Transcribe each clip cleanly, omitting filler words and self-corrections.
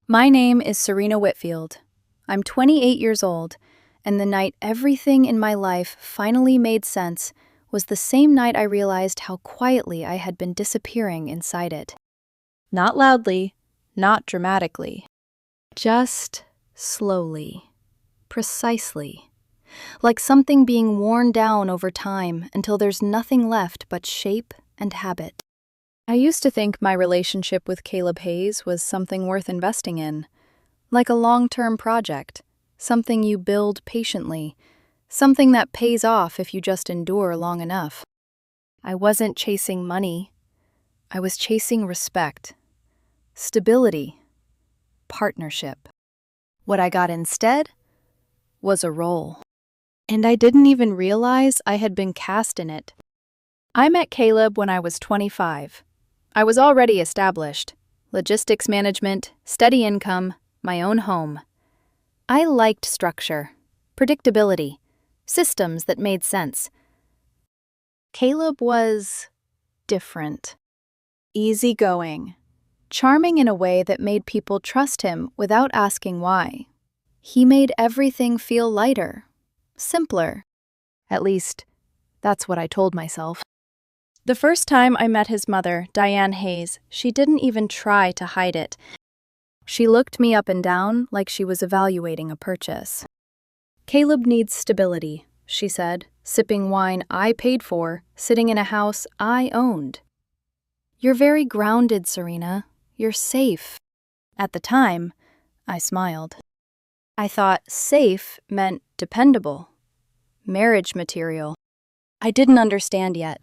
My name is Serena Whitfield. I'm 28 years old, and the night everything in my life finally made sense was the same night I realized how quietly I had been disappearing inside it. Not loudly, not dramatically. Just slowly, precisely, like something being worn down over time until there's nothing left but shape and habit. I used to think my relationship with Caleb Hayes was something worth investing in, like a long-term project, something you build patiently, something that pays off if you just endure long enough. I wasn't chasing money. I was chasing respect, stability, partnership. What I got instead was a role. And I didn't even realize I had been cast in it. I met Caleb when I was 25. I was already established. Logistics management, steady income, my own home. I liked structure, predictability, systems that made sense. Caleb was different. Easygoing, charming in a way that made people trust him without asking why. He made everything feel lighter, simpler. At least, that's what I told myself. The first time I met his mother, Diane Hayes, she didn't even try to hide it. She looked me up and down like she was evaluating a purchase. "Caleb needs stability," she said, sipping wine I paid for, sitting in a house I owned. "You're very grounded, Serena. You're safe." At the time, I smiled. I thought safe meant dependable, marriage material. I didn't understand yet.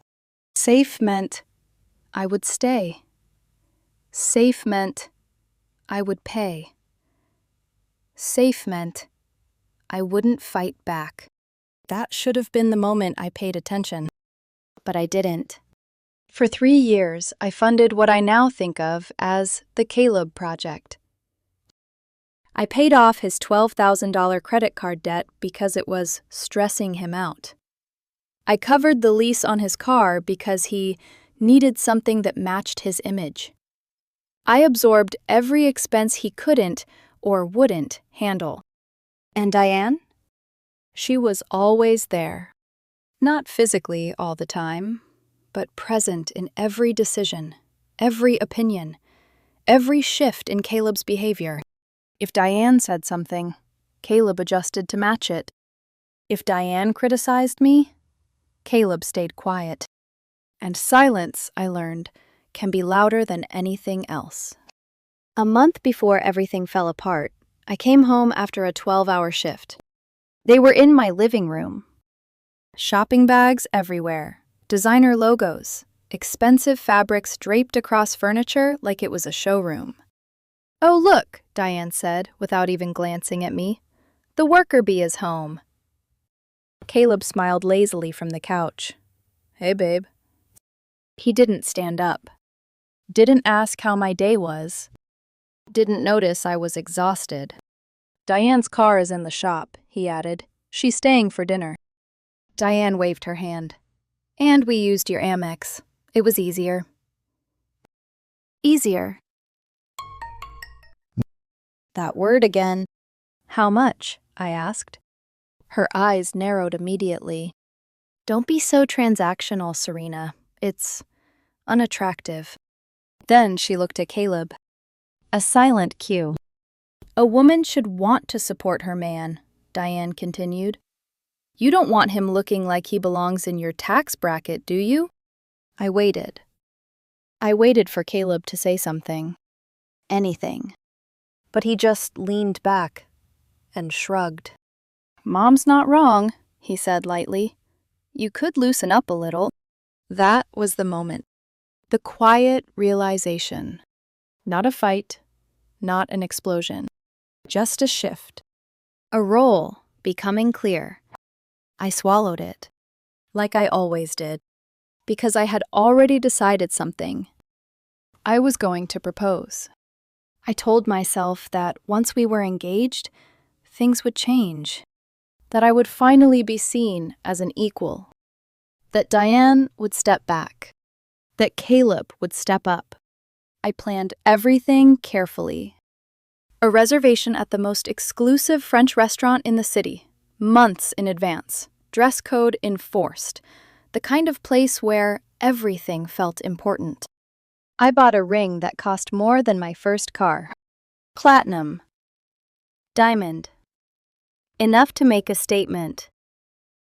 Safe meant I would stay. Safe meant I would pay. Safe meant I wouldn't fight back. That should have been the moment I paid attention. But I didn't. For 3 years, I funded what I now think of as the Caleb Project. I paid off his $12,000 credit card debt because it was stressing him out. I covered the lease on his car because he needed something that matched his image. I absorbed every expense he couldn't or wouldn't handle. And Diane? She was always there. Not physically all the time, but present in every decision, every opinion, every shift in Caleb's behavior. If Diane said something, Caleb adjusted to match it. If Diane criticized me, Caleb stayed quiet. And silence, I learned, can be louder than anything else. A month before everything fell apart, I came home after a 12-hour shift. They were in my living room. Shopping bags everywhere, designer logos, expensive fabrics draped across furniture like it was a showroom. "Oh, look," Diane said, without even glancing at me. "The worker bee is home." Caleb smiled lazily from the couch. "Hey, babe." He didn't stand up. Didn't ask how my day was. Didn't notice I was exhausted. "Diane's car is in the shop," he added. "She's staying for dinner." Diane waved her hand. "And we used your Amex. It was easier." Easier. That word again. "How much?" I asked. Her eyes narrowed immediately. "Don't be so transactional, Serena. It's unattractive." Then she looked at Caleb. A silent cue. "A woman should want to support her man," Diane continued. "You don't want him looking like he belongs in your tax bracket, do you?" I waited. I waited for Caleb to say something. Anything. But he just leaned back and shrugged. "Mom's not wrong," he said lightly. "You could loosen up a little." That was the moment. The quiet realization. Not a fight, not an explosion. Just a shift. A role becoming clear. I swallowed it, like I always did, because I had already decided something. I was going to propose. I told myself that once we were engaged, things would change. That I would finally be seen as an equal. That Diane would step back. That Caleb would step up. I planned everything carefully. A reservation at the most exclusive French restaurant in the city, months in advance, dress code enforced, the kind of place where everything felt important. I bought a ring that cost more than my first car. Platinum. Diamond. Enough to make a statement.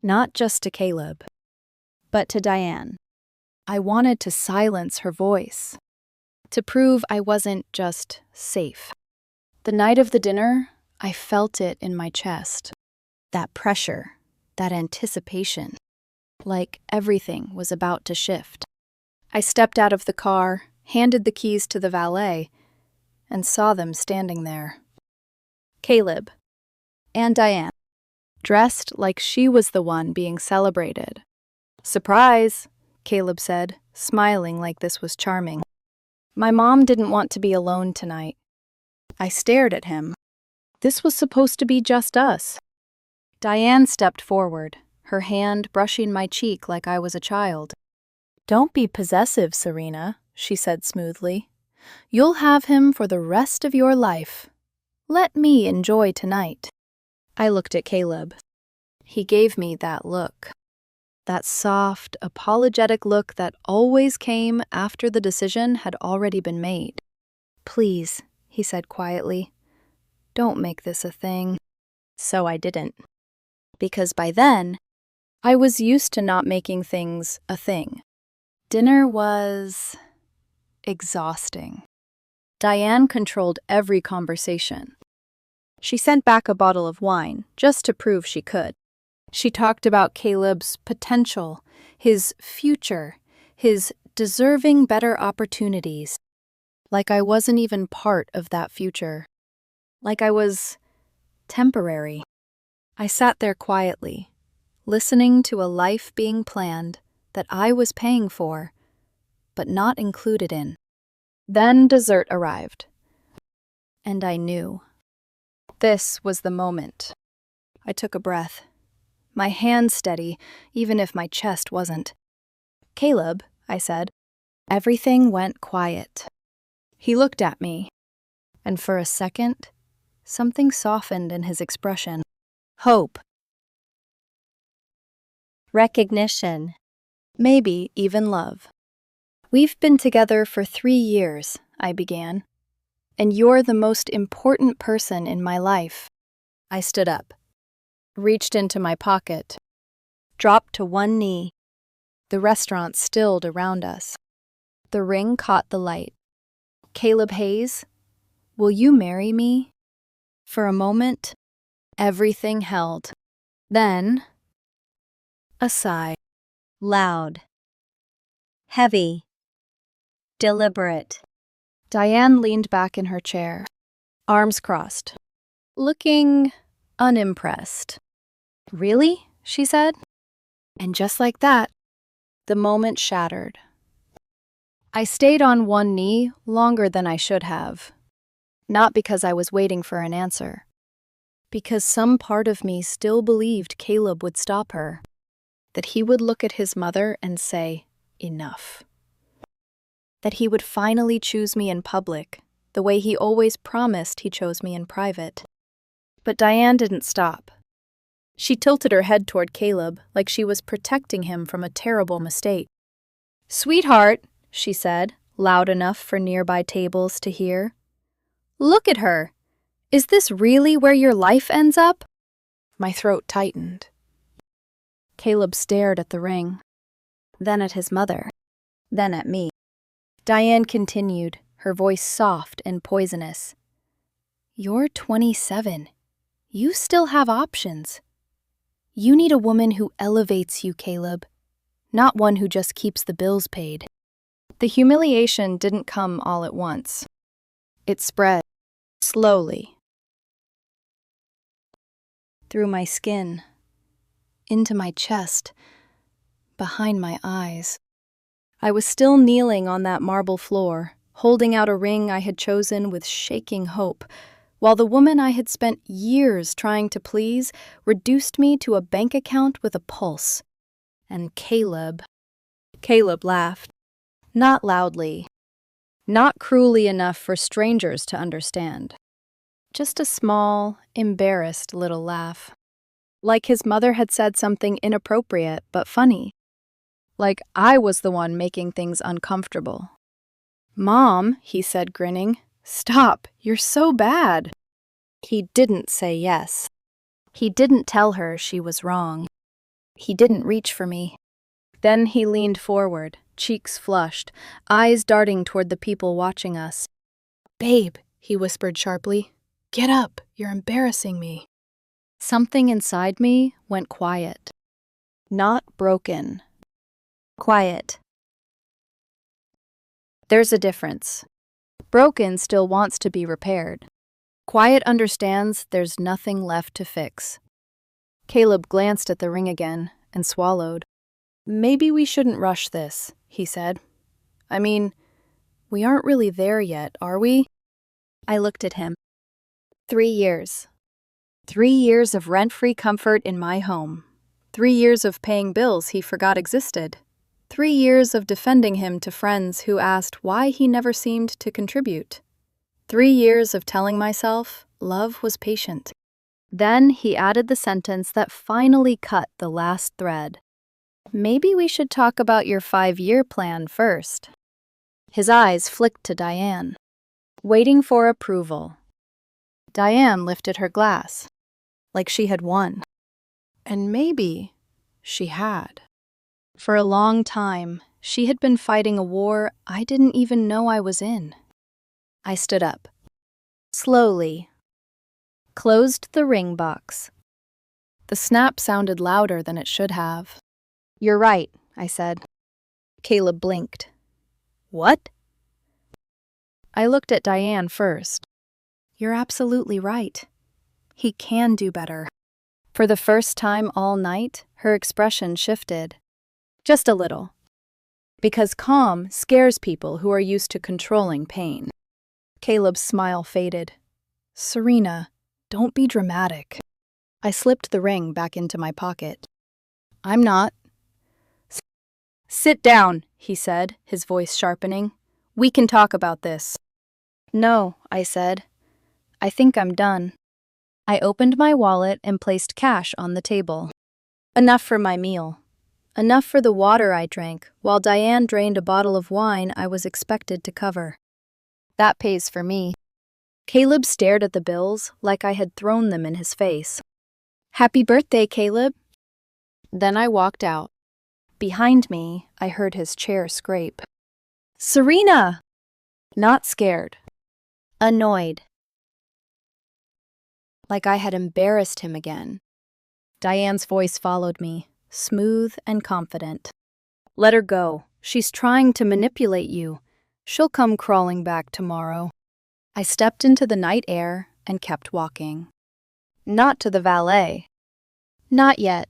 Not just to Caleb, but to Diane. I wanted to silence her voice, to prove I wasn't just safe. The night of the dinner, I felt it in my chest. That pressure, that anticipation, like everything was about to shift. I stepped out of the car, handed the keys to the valet, and saw them standing there. Caleb and Diane, dressed like she was the one being celebrated. "Surprise," Caleb said, smiling like this was charming. My mom didn't want to be alone tonight. I stared at him. This was supposed to be just us. Diane stepped forward, her hand brushing my cheek like I was a child. "Don't be possessive, Serena," she said smoothly. "You'll have him for the rest of your life. Let me enjoy tonight." I looked at Caleb. He gave me that look. That soft, apologetic look that always came after the decision had already been made. "Please," he said quietly, "don't make this a thing." So I didn't. Because by then, I was used to not making things a thing. Dinner was exhausting. Diane controlled every conversation. She sent back a bottle of wine just to prove she could. She talked about Caleb's potential, his future, his deserving better opportunities. Like I wasn't even part of that future. Like I was temporary. I sat there quietly, listening to a life being planned that I was paying for, but not included in. Then dessert arrived. And I knew. This was the moment. I took a breath, my hands steady, even if my chest wasn't. "Caleb," I said. Everything went quiet. He looked at me, and for a second, something softened in his expression. Hope. Recognition. Maybe even love. "We've been together for 3 years," I began, "and you're the most important person in my life." I stood up, reached into my pocket, dropped to one knee. The restaurant stilled around us. The ring caught the light. "Caleb Hayes, will you marry me?" For a moment, everything held. Then, a sigh. Loud. Heavy. Deliberate. Diane leaned back in her chair, arms crossed, looking unimpressed. "Really?" she said. And just like that, the moment shattered. I stayed on one knee longer than I should have. Not because I was waiting for an answer. Because some part of me still believed Caleb would stop her. That he would look at his mother and say, "Enough." That he would finally choose me in public, the way he always promised he chose me in private. But Diane didn't stop. She tilted her head toward Caleb like she was protecting him from a terrible mistake. "Sweetheart," she said, loud enough for nearby tables to hear. "Look at her. Is this really where your life ends up?" My throat tightened. Caleb stared at the ring, then at his mother, then at me. Diane continued, her voice soft and poisonous. "You're 27. You still have options. You need a woman who elevates you, Caleb, not one who just keeps the bills paid." The humiliation didn't come all at once. It spread, slowly, through my skin, into my chest, behind my eyes. I was still kneeling on that marble floor, holding out a ring I had chosen with shaking hope, while the woman I had spent years trying to please reduced me to a bank account with a pulse. And Caleb laughed. Not loudly, not cruelly enough for strangers to understand. Just a small, embarrassed little laugh. Like his mother had said something inappropriate but funny. Like I was the one making things uncomfortable. "Mom," he said, grinning, "stop, you're so bad." He didn't say yes. He didn't tell her she was wrong. He didn't reach for me. Then he leaned forward, cheeks flushed, eyes darting toward the people watching us. "Babe," he whispered sharply, "get up, you're embarrassing me." Something inside me went quiet. Not broken. Quiet. There's a difference. Broken still wants to be repaired. Quiet understands there's nothing left to fix. Caleb glanced at the ring again and swallowed. "Maybe we shouldn't rush this," he said. "I mean, we aren't really there yet, are we?" I looked at him. 3 years. 3 years of rent-free comfort in my home. 3 years of paying bills he forgot existed. 3 years of defending him to friends who asked why he never seemed to contribute. 3 years of telling myself love was patient. Then he added the sentence that finally cut the last thread. "Maybe we should talk about your 5-year plan first." His eyes flicked to Diane, waiting for approval. Diane lifted her glass, like she had won. And maybe she had. For a long time, she had been fighting a war I didn't even know I was in. I stood up. Slowly. Closed the ring box. The snap sounded louder than it should have. "You're right," I said. Caleb blinked. "What?" I looked at Diane first. "You're absolutely right. He can do better." For the first time all night, her expression shifted. Just a little. Because calm scares people who are used to controlling pain. Caleb's smile faded. "Serena, don't be dramatic." I slipped the ring back into my pocket. "I'm not." "Sit down," he said, his voice sharpening. "We can talk about this." "No," I said. "I think I'm done." I opened my wallet and placed cash on the table. Enough for my meal. Enough for the water I drank, while Diane drained a bottle of wine I was expected to cover. That pays for me. Caleb stared at the bills like I had thrown them in his face. "Happy birthday, Caleb." Then I walked out. Behind me, I heard his chair scrape. "Serena!" Not scared. Annoyed. Like I had embarrassed him again. Diane's voice followed me, smooth and confident. "Let her go. She's trying to manipulate you. She'll come crawling back tomorrow." I stepped into the night air and kept walking. Not to the valet. Not yet.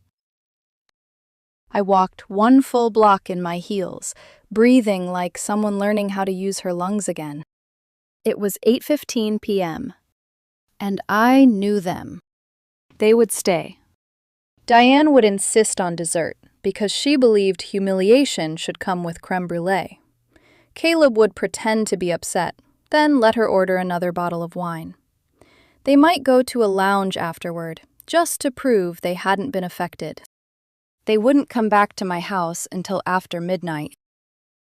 I walked 1 full block in my heels, breathing like someone learning how to use her lungs again. It was 8:15 p.m., and I knew them. They would stay. Diane would insist on dessert because she believed humiliation should come with crème brûlée. Caleb would pretend to be upset, then let her order another bottle of wine. They might go to a lounge afterward, just to prove they hadn't been affected. They wouldn't come back to my house until after midnight.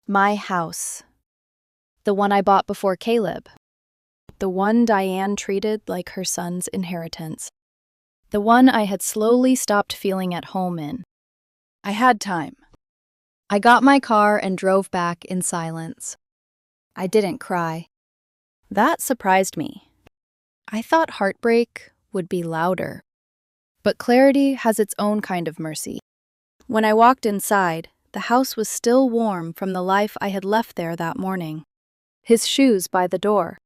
My house. The one I bought before Caleb. The one Diane treated like her son's inheritance. The one I had slowly stopped feeling at home in. I had time. I got my car and drove back in silence. I didn't cry. That surprised me. I thought heartbreak would be louder. But clarity has its own kind of mercy. When I walked inside, the house was still warm from the life I had left there that morning. His shoes by the door.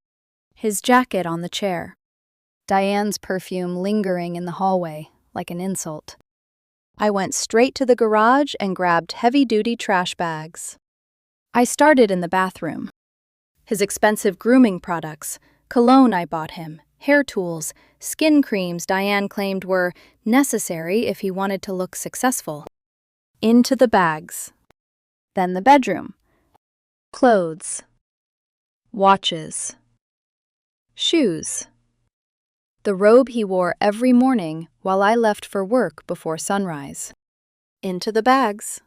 His jacket on the chair. Diane's perfume lingering in the hallway, like an insult. I went straight to the garage and grabbed heavy-duty trash bags. I started in the bathroom. His expensive grooming products, cologne I bought him, hair tools, skin creams Diane claimed were necessary if he wanted to look successful. Into the bags. Then the bedroom. Clothes. Watches. Shoes. the robe he wore every morning while I left for work before sunrise. Into the bags.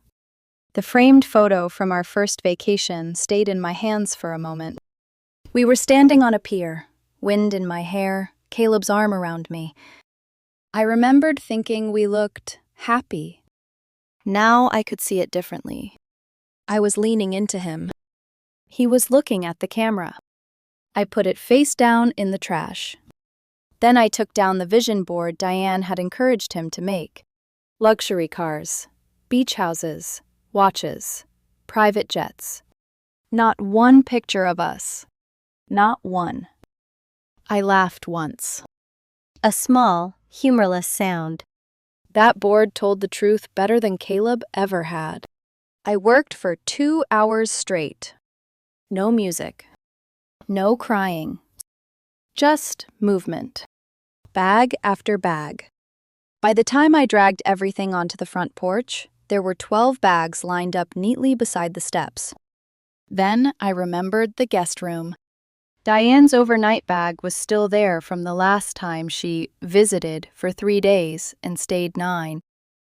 The framed photo from our first vacation stayed in my hands for a moment. We were standing on a pier, wind in my hair, Caleb's arm around me. I remembered thinking we looked happy. Now I could see it differently. I was leaning into him. He was looking at the camera. I put it face down in the trash. Then I took down the vision board Diane had encouraged him to make. Luxury cars, beach houses, watches, private jets. Not one picture of us. Not one. I laughed once. A small, humorless sound. That board told the truth better than Caleb ever had. I worked for 2 hours straight. No music. No crying. Just movement. Bag after bag. By the time I dragged everything onto the front porch, there were 12 bags lined up neatly beside the steps. Then I remembered the guest room. Diane's overnight bag was still there from the last time she visited for 3 days and stayed 9.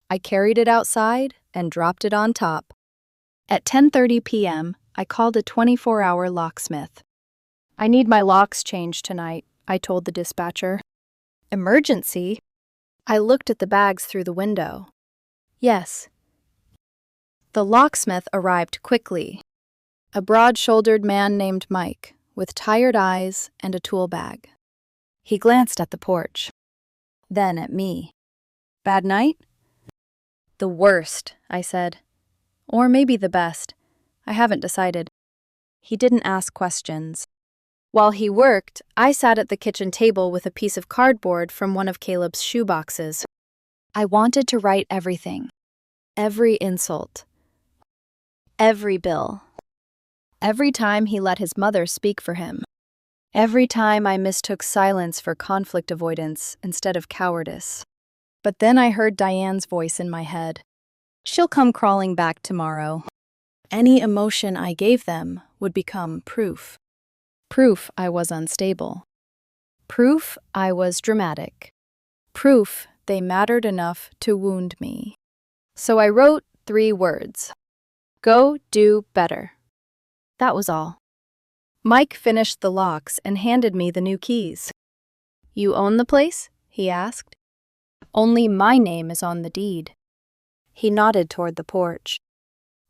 I carried it outside and dropped it on top. At 10:30 p.m., I called a 24-hour locksmith. "I need my locks changed tonight," I told the dispatcher. "Emergency?" I looked at the bags through the window. Yes. The locksmith arrived quickly. A broad-shouldered man named Mike, with tired eyes and a tool bag. He glanced at the porch, then at me. "Bad night?" "The worst," I said. "Or maybe the best. I haven't decided." He didn't ask questions. While he worked, I sat at the kitchen table with a piece of cardboard from one of Caleb's shoeboxes. I wanted to write everything. Every insult. Every bill. Every time he let his mother speak for him. Every time I mistook silence for conflict avoidance instead of cowardice. But then I heard Diane's voice in my head. "She'll come crawling back tomorrow." Any emotion I gave them would become proof. Proof I was unstable. Proof I was dramatic. Proof they mattered enough to wound me. So I wrote 3 words. Go do better. That was all. Mike finished the locks and handed me the new keys. "You own the place?" he asked. "Only my name is on the deed." He nodded toward the porch.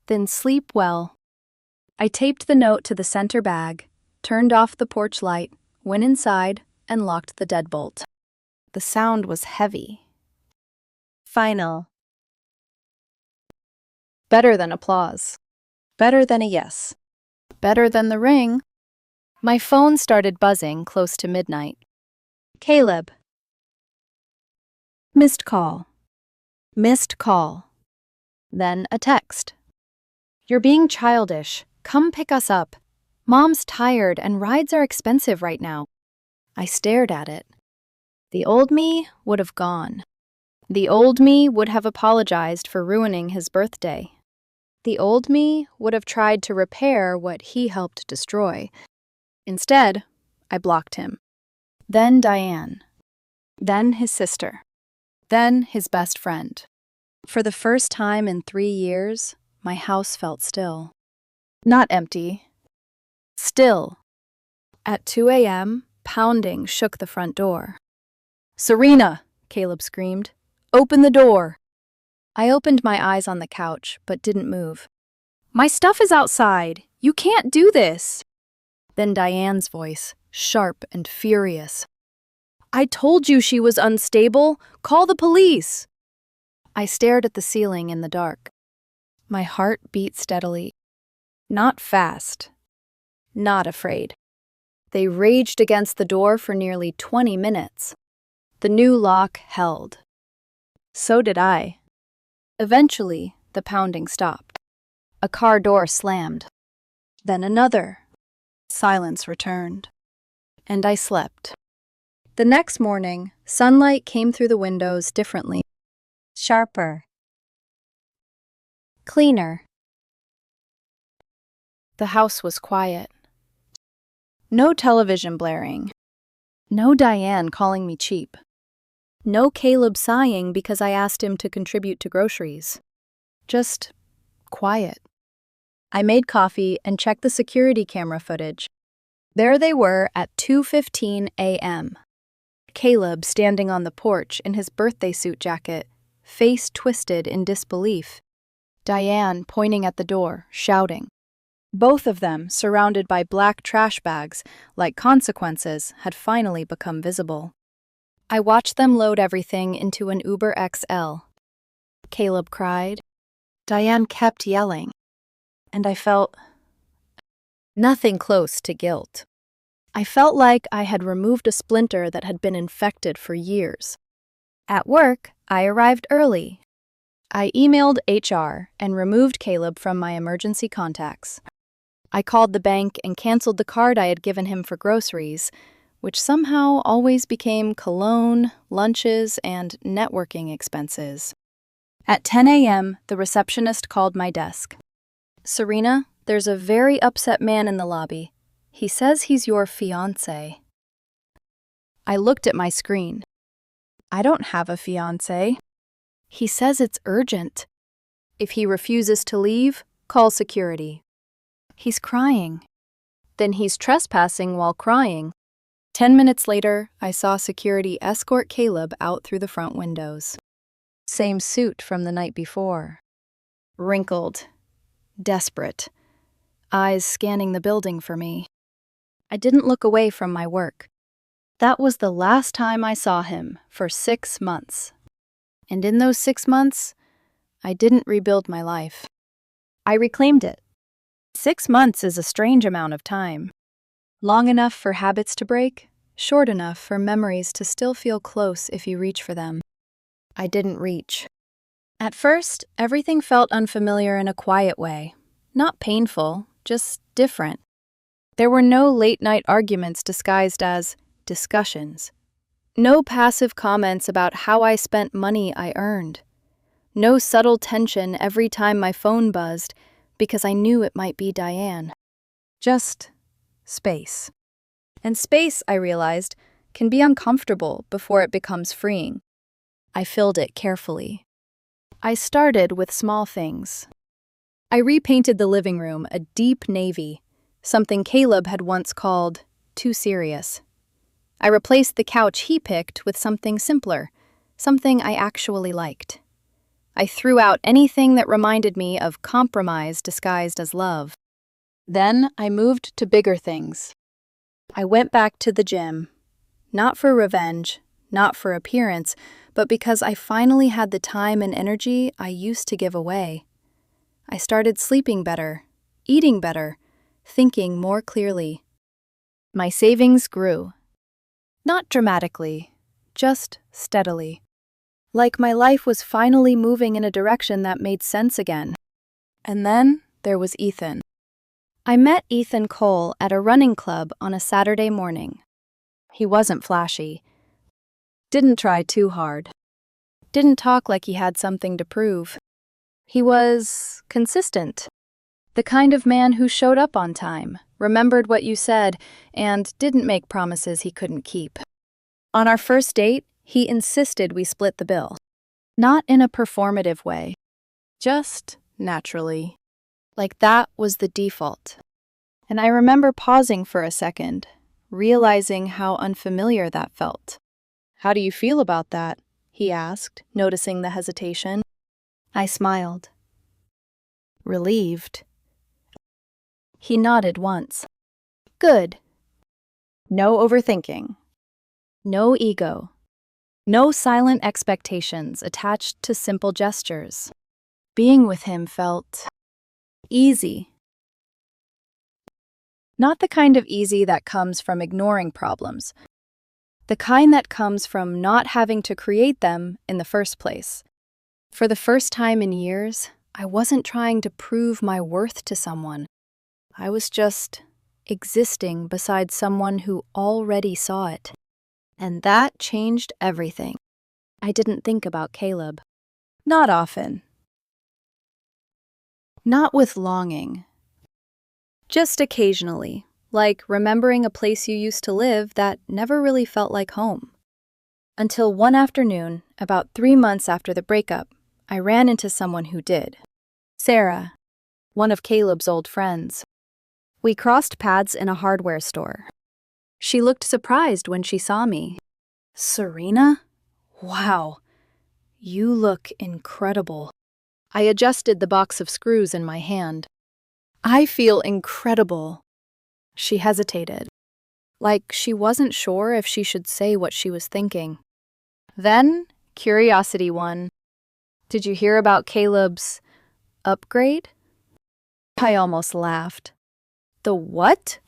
"Then sleep well." I taped the note to the center bag, turned off the porch light, went inside, and locked the deadbolt. The sound was heavy. Final. Better than applause. Better than a yes. Better than the ring. My phone started buzzing close to midnight. Caleb. Missed call. Missed call. Then a text. "You're being childish. Come pick us up. Mom's tired and rides are expensive right now." I stared at it. The old me would have gone. The old me would have apologized for ruining his birthday. The old me would have tried to repair what he helped destroy. Instead, I blocked him. Then Diane. Then his sister. Then his best friend. For the first time in 3 years, my house felt still. Not empty. Still. At 2 a.m., pounding shook the front door. "Serena!" Caleb screamed. "Open the door!" I opened my eyes on the couch, but didn't move. "My stuff is outside! You can't do this!" Then Diane's voice, sharp and furious. "I told you she was unstable! Call the police!" I stared at the ceiling in the dark. My heart beat steadily. Not fast. Not afraid. They raged against the door for nearly 20 minutes. The new lock held. So did I. Eventually, the pounding stopped. A car door slammed. Then another. Silence returned. And I slept. The next morning, sunlight came through the windows differently. Sharper. Cleaner. The house was quiet. No television blaring. No Diane calling me cheap. No Caleb sighing because I asked him to contribute to groceries. Just quiet. I made coffee and checked the security camera footage. There they were at 2:15 a.m. Caleb standing on the porch in his birthday suit jacket, face twisted in disbelief. Diane pointing at the door, shouting. Both of them, surrounded by black trash bags, like consequences, had finally become visible. I watched them load everything into an Uber XL. Caleb cried. Diane kept yelling. And I felt nothing close to guilt. I felt like I had removed a splinter that had been infected for years. At work, I arrived early. I emailed HR and removed Caleb from my emergency contacts. I called the bank and canceled the card I had given him for groceries, which somehow always became cologne, lunches, and networking expenses. At 10 a.m., the receptionist called my desk. Serena, there's a very upset man in the lobby. He says he's your fiancé. I looked at my screen. I don't have a fiancé. He says it's urgent. If he refuses to leave, call security. He's crying. Then he's trespassing while crying. 10 minutes later, I saw security escort Caleb out through the front windows. Same suit from the night before. Wrinkled. Desperate. Eyes scanning the building for me. I didn't look away from my work. That was the last time I saw him for 6 months. And in those 6 months, I didn't rebuild my life. I reclaimed it. 6 months is a strange amount of time. Long enough for habits to break, short enough for memories to still feel close if you reach for them. I didn't reach. At first, everything felt unfamiliar in a quiet way. Not painful, just different. There were no late-night arguments disguised as discussions. No passive comments about how I spent money I earned. No subtle tension every time my phone buzzed because I knew it might be Diane. Just space. And space, I realized, can be uncomfortable before it becomes freeing. I filled it carefully. I started with small things. I repainted the living room a deep navy, something Caleb had once called too serious. I replaced the couch he picked with something simpler, something I actually liked. I threw out anything that reminded me of compromise disguised as love. Then I moved to bigger things. I went back to the gym, not for revenge, not for appearance, but because I finally had the time and energy I used to give away. I started sleeping better, eating better, thinking more clearly. My savings grew. Not dramatically, just steadily. Like my life was finally moving in a direction that made sense again. And then there was Ethan. I met Ethan Cole at a running club on a Saturday morning. He wasn't flashy. Didn't try too hard. Didn't talk like he had something to prove. He was consistent. The kind of man who showed up on time, remembered what you said, and didn't make promises he couldn't keep. On our first date, he insisted we split the bill. Not in a performative way. Just naturally. Like that was the default. And I remember pausing for a second, realizing how unfamiliar that felt. "How do you feel about that?" he asked, noticing the hesitation. I smiled. Relieved. He nodded once. Good. No overthinking. No ego. No silent expectations attached to simple gestures. Being with him felt easy. Not the kind of easy that comes from ignoring problems. The kind that comes from not having to create them in the first place. For the first time in years, I wasn't trying to prove my worth to someone. I was just existing beside someone who already saw it. And that changed everything. I didn't think about Caleb. Not often. Not with longing. Just occasionally, like remembering a place you used to live that never really felt like home. Until one afternoon, about 3 months after the breakup, I ran into someone who did. Sarah, one of Caleb's old friends. We crossed paths in a hardware store. She looked surprised when she saw me. Serena? Wow, you look incredible. I adjusted the box of screws in my hand. I feel incredible. She hesitated, like she wasn't sure if she should say what she was thinking. Then, curiosity won. Did you hear about Caleb's upgrade? I almost laughed. The what?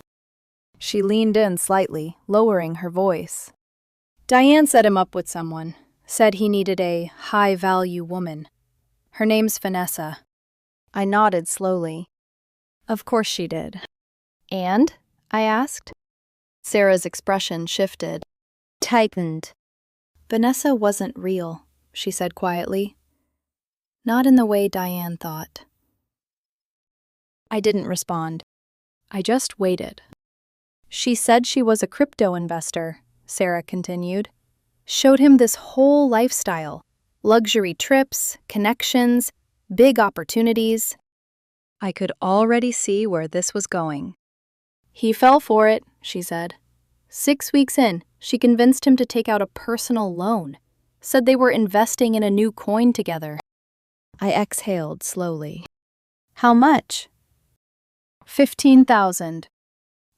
She leaned in slightly, lowering her voice. Diane set him up with someone, said he needed a high-value woman. Her name's Vanessa. I nodded slowly. Of course she did. And? I asked. Sarah's expression shifted, tightened. Vanessa wasn't real, she said quietly. Not in the way Diane thought. I didn't respond. I just waited. She said she was a crypto investor, Sarah continued. Showed him this whole lifestyle. Luxury trips, connections, big opportunities. I could already see where this was going. He fell for it, she said. 6 weeks in, she convinced him to take out a personal loan. Said they were investing in a new coin together. I exhaled slowly. How much? 15,000.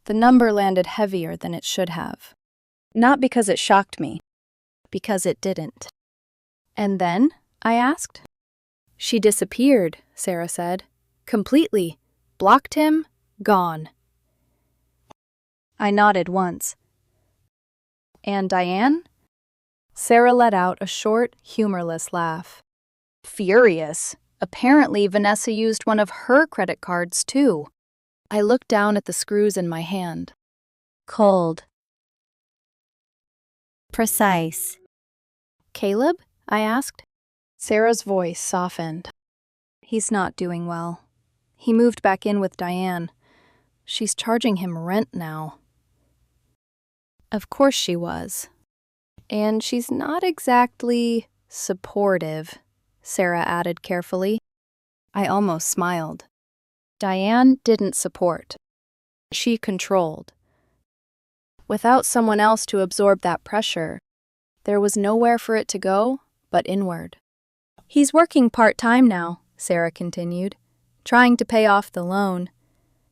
The number landed heavier than it should have. Not because it shocked me, because it didn't. And then? I asked. She disappeared, Sarah said. Completely. Blocked him, gone. I nodded once. And Diane? Sarah let out a short, humorless laugh. Furious. Apparently, Vanessa used one of her credit cards, too. I looked down at the screws in my hand. Cold. Precise. Caleb? I asked. Sarah's voice softened. He's not doing well. He moved back in with Diane. She's charging him rent now. Of course she was. And she's not exactly supportive, Sarah added carefully. I almost smiled. Diane didn't support. She controlled. Without someone else to absorb that pressure, there was nowhere for it to go but inward. He's working part-time now, Sarah continued, trying to pay off the loan.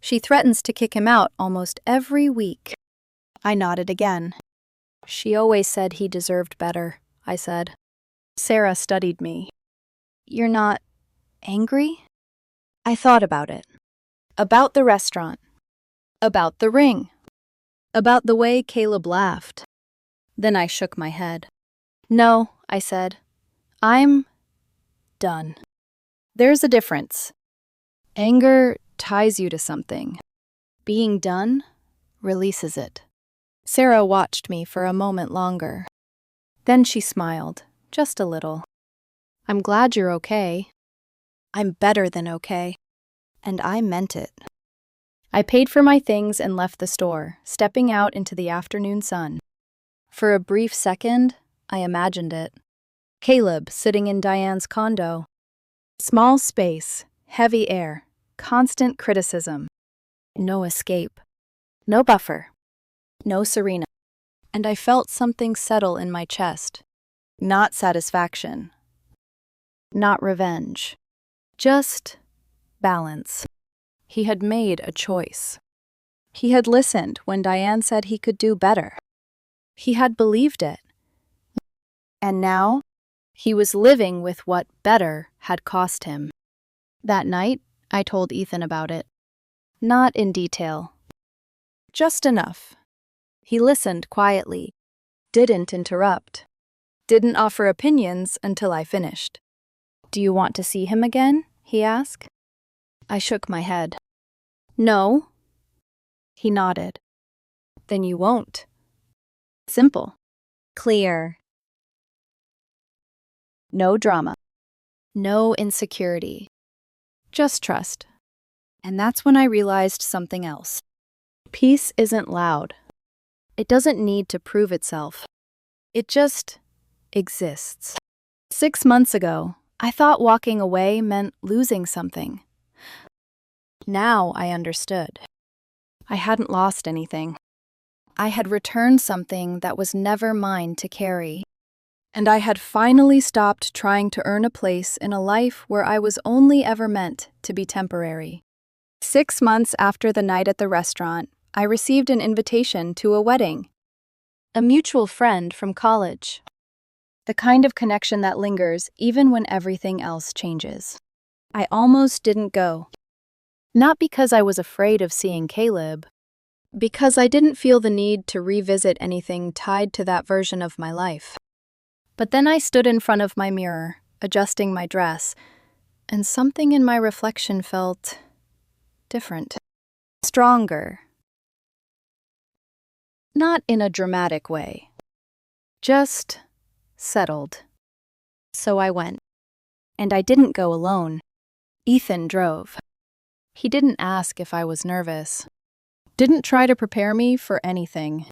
She threatens to kick him out almost every week. I nodded again. She always said he deserved better, I said. Sarah studied me. You're not angry? I thought about it. About the restaurant. About the ring. About the way Caleb laughed. Then I shook my head. No, I said. I'm done. There's a difference. Anger ties you to something. Being done releases it. Sarah watched me for a moment longer. Then she smiled, just a little. I'm glad you're okay. I'm better than okay. And I meant it. I paid for my things and left the store, stepping out into the afternoon sun. For a brief second, I imagined it. Caleb sitting in Diane's condo. Small space, heavy air, constant criticism. No escape. No buffer. No Serena. And I felt something settle in my chest. Not satisfaction. Not revenge. Just balance. He had made a choice. He had listened when Diane said he could do better. He had believed it. And now, he was living with what better had cost him. That night, I told Ethan about it. Not in detail. Just enough. He listened quietly, didn't interrupt, didn't offer opinions until I finished. Do you want to see him again? He asked. I shook my head. No. He nodded. Then you won't. Simple. Clear. No drama. No insecurity. Just trust. And that's when I realized something else. Peace isn't loud. It doesn't need to prove itself. It just exists. 6 months ago, I thought walking away meant losing something. Now I understood. I hadn't lost anything. I had returned something that was never mine to carry. And I had finally stopped trying to earn a place in a life where I was only ever meant to be temporary. 6 months after the night at the restaurant, I received an invitation to a wedding. A mutual friend from college. The kind of connection that lingers even when everything else changes. I almost didn't go. Not because I was afraid of seeing Caleb, because I didn't feel the need to revisit anything tied to that version of my life. But then I stood in front of my mirror, adjusting my dress, and something in my reflection felt different. Stronger. Not in a dramatic way. Just settled. So I went. And I didn't go alone. Ethan drove. He didn't ask if I was nervous. Didn't try to prepare me for anything.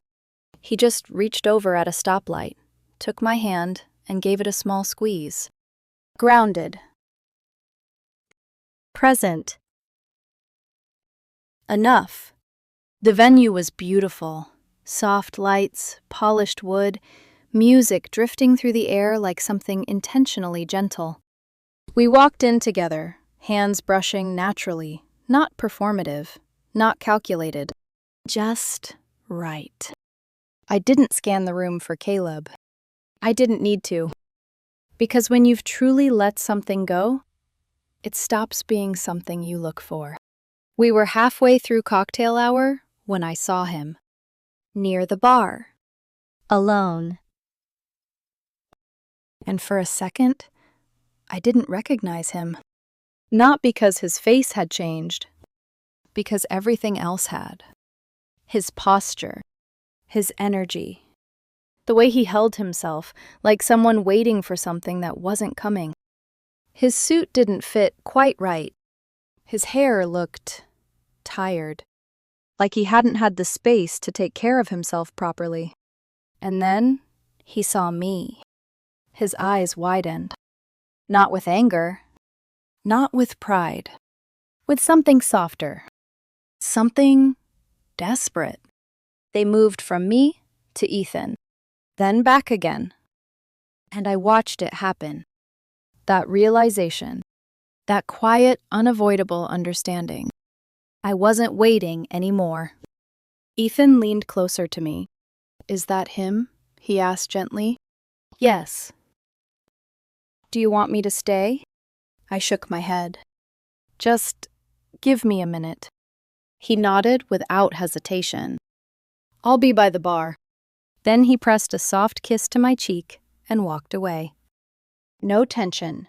He just reached over at a stoplight, took my hand, and gave it a small squeeze. Grounded. Present. Enough. The venue was beautiful. Soft lights, polished wood, music drifting through the air like something intentionally gentle. We walked in together, hands brushing naturally, not performative, not calculated. Just right. I didn't scan the room for Caleb. I didn't need to. Because when you've truly let something go, it stops being something you look for. We were halfway through cocktail hour when I saw him. Near the bar. Alone. And for a second, I didn't recognize him. Not because his face had changed, because everything else had. His posture, his energy, the way he held himself, like someone waiting for something that wasn't coming. His suit didn't fit quite right. His hair looked tired, like he hadn't had the space to take care of himself properly. And then he saw me. His eyes widened. Not with anger, not with pride, with something softer, something desperate. They moved from me to Ethan, then back again. And I watched it happen. That realization, that quiet, unavoidable understanding. I wasn't waiting anymore. Ethan leaned closer to me. "Is that him?" he asked gently. "Yes." "Do you want me to stay?" I shook my head. "Just give me a minute." He nodded without hesitation. "I'll be by the bar." Then he pressed a soft kiss to my cheek and walked away. No tension.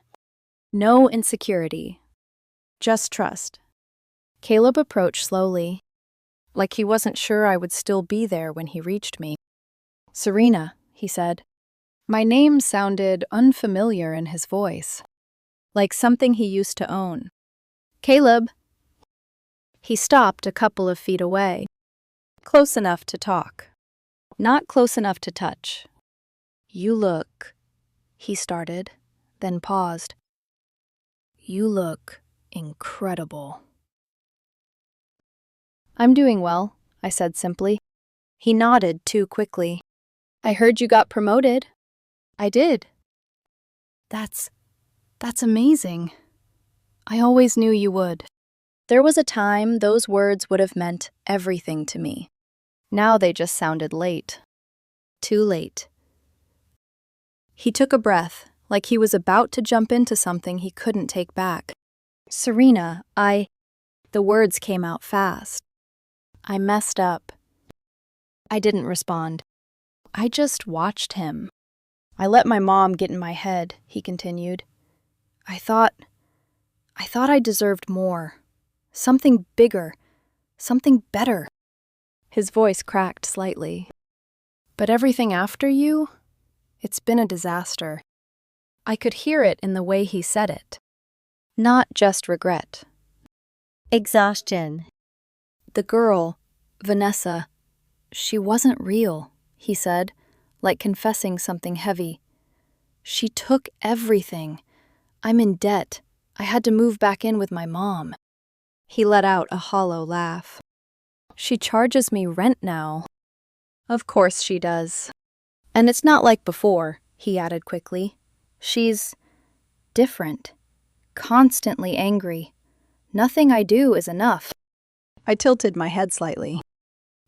No insecurity. Just trust. Caleb approached slowly, like he wasn't sure I would still be there when he reached me. "Serena," he said. My name sounded unfamiliar in his voice, like something he used to own. "Caleb." He stopped a couple of feet away, close enough to talk, not close enough to touch. "You look," he started, then paused. "You look incredible." "I'm doing well," I said simply. He nodded too quickly. "I heard you got promoted." "I did." That's amazing. I always knew you would." There was a time those words would have meant everything to me. Now they just sounded late. Too late. He took a breath, like he was about to jump into something he couldn't take back. "Serena, The words came out fast. "I messed up." I didn't respond. I just watched him. "I let my mom get in my head," he continued. I thought I deserved more. Something bigger. Something better." His voice cracked slightly. "But everything after you? It's been a disaster." I could hear it in the way he said it. Not just regret. Exhaustion. The girl, Vanessa, she wasn't real, he said, like confessing something heavy. She took everything. I'm in debt. I had to move back in with my mom. He let out a hollow laugh. She charges me rent now. Of course she does. And it's not like before, he added quickly. She's different. Constantly angry. Nothing I do is enough. I tilted my head slightly.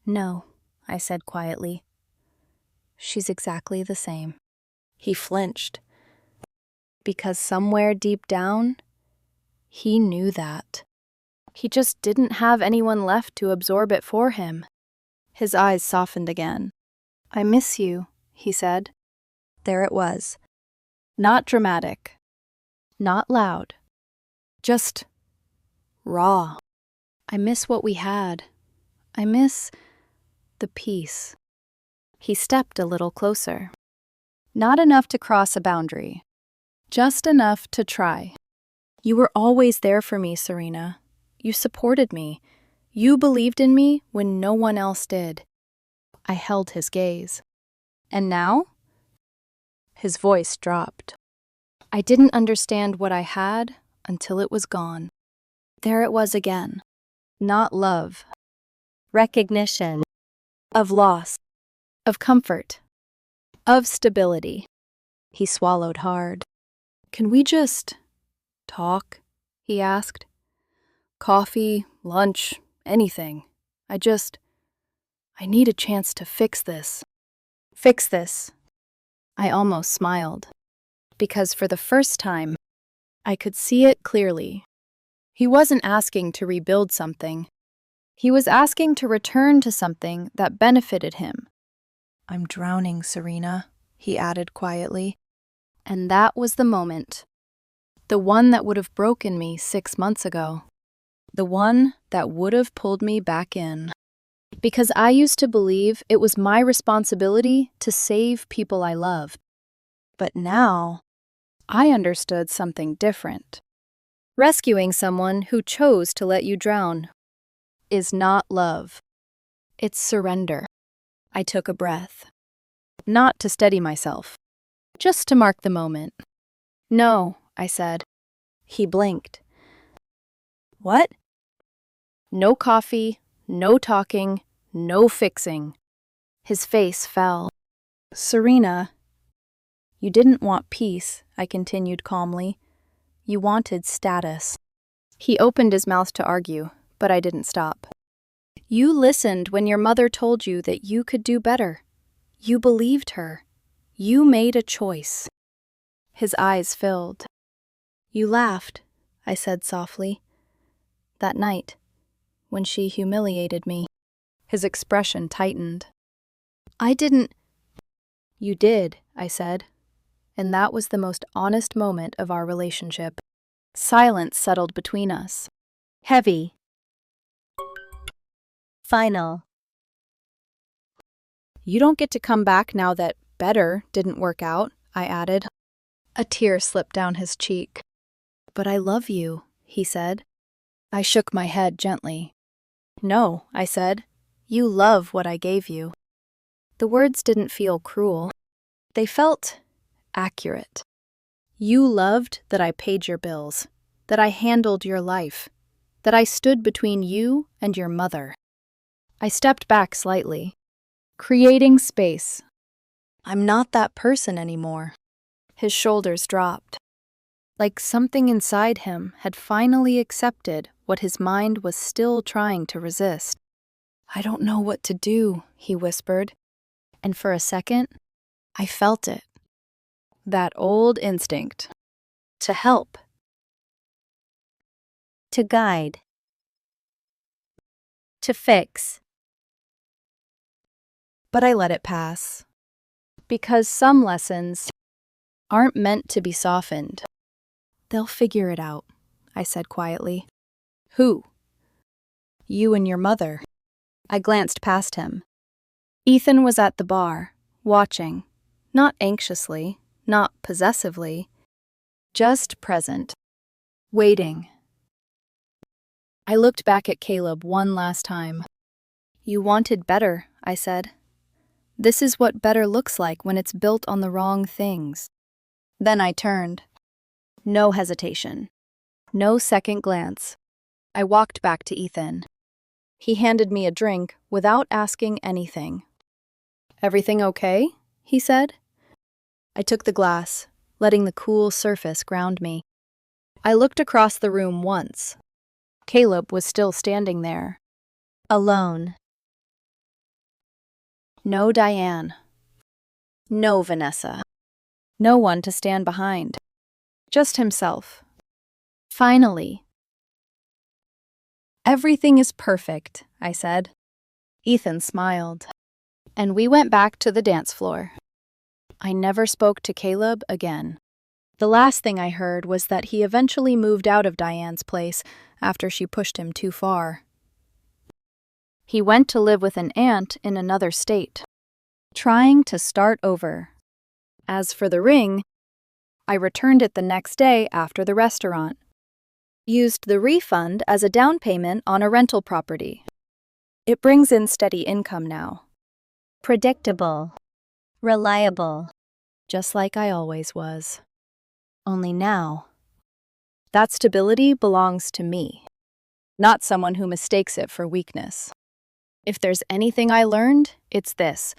No, I said quietly. She's exactly the same. He flinched. Because somewhere deep down, he knew that. He just didn't have anyone left to absorb it for him. His eyes softened again. I miss you, he said. There it was. Not dramatic. Not loud. Just raw. I miss what we had. I miss the peace. He stepped a little closer. Not enough to cross a boundary. Just enough to try. You were always there for me, Serena. You supported me. You believed in me when no one else did. I held his gaze. And now? His voice dropped. I didn't understand what I had until it was gone. There it was again. Not love. Recognition. Of loss. Of comfort. Of stability. He swallowed hard. Can we just talk? He asked. Coffee, lunch, anything. I need a chance to fix this. Fix this. I almost smiled. Because for the first time, I could see it clearly. He wasn't asking to rebuild something. He was asking to return to something that benefited him. I'm drowning, Serena, he added quietly. And that was the moment. The one that would have broken me 6 months ago. The one that would have pulled me back in. Because I used to believe it was my responsibility to save people I love. But now, I understood something different. Rescuing someone who chose to let you drown is not love. It's surrender. I took a breath. Not to steady myself. Just to mark the moment. No, I said. He blinked. What? No coffee, no talking, no fixing. His face fell. Serena, you didn't want peace, I continued calmly. You wanted status. He opened his mouth to argue, but I didn't stop. You listened when your mother told you that you could do better. You believed her. You made a choice. His eyes filled. You laughed, I said softly. That night, when she humiliated me. His expression tightened. I didn't. You did, I said. And that was the most honest moment of our relationship. Silence settled between us. Heavy. Final. You don't get to come back now that better didn't work out, I added. A tear slipped down his cheek. But I love you, he said. I shook my head gently. No, I said. You love what I gave you. The words didn't feel cruel. They felt accurate. You loved that I paid your bills, that I handled your life, that I stood between you and your mother. I stepped back slightly, creating space. I'm not that person anymore. His shoulders dropped. Like something inside him had finally accepted what his mind was still trying to resist. I don't know what to do, he whispered. And for a second, I felt it. That old instinct. To help. To guide. To fix. But I let it pass. Because some lessons aren't meant to be softened. They'll figure it out, I said quietly. Who? You and your mother. I glanced past him. Ethan was at the bar, watching, not anxiously, not possessively, just present, waiting. I looked back at Caleb one last time. You wanted better, I said. This is what better looks like when it's built on the wrong things. Then I turned. No hesitation. No second glance. I walked back to Ethan. He handed me a drink without asking anything. Everything okay? He said. I took the glass, letting the cool surface ground me. I looked across the room once. Caleb was still standing there. Alone. No Diane. No Vanessa. No one to stand behind. Just himself. Finally. Everything is perfect, I said. Ethan smiled. And we went back to the dance floor. I never spoke to Caleb again. The last thing I heard was that he eventually moved out of Diane's place after she pushed him too far. He went to live with an aunt in another state, trying to start over. As for the ring, I returned it the next day after the restaurant. Used the refund as a down payment on a rental property. It brings in steady income now. Predictable. Reliable. Just like I always was. Only now, that stability belongs to me, not someone who mistakes it for weakness. If there's anything I learned, it's this.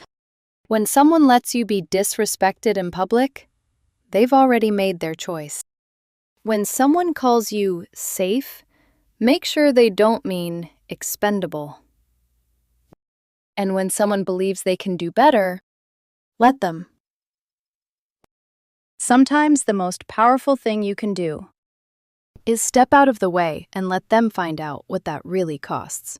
When someone lets you be disrespected in public, they've already made their choice. When someone calls you safe, make sure they don't mean expendable. And when someone believes they can do better, let them. Sometimes the most powerful thing you can do is step out of the way and let them find out what that really costs.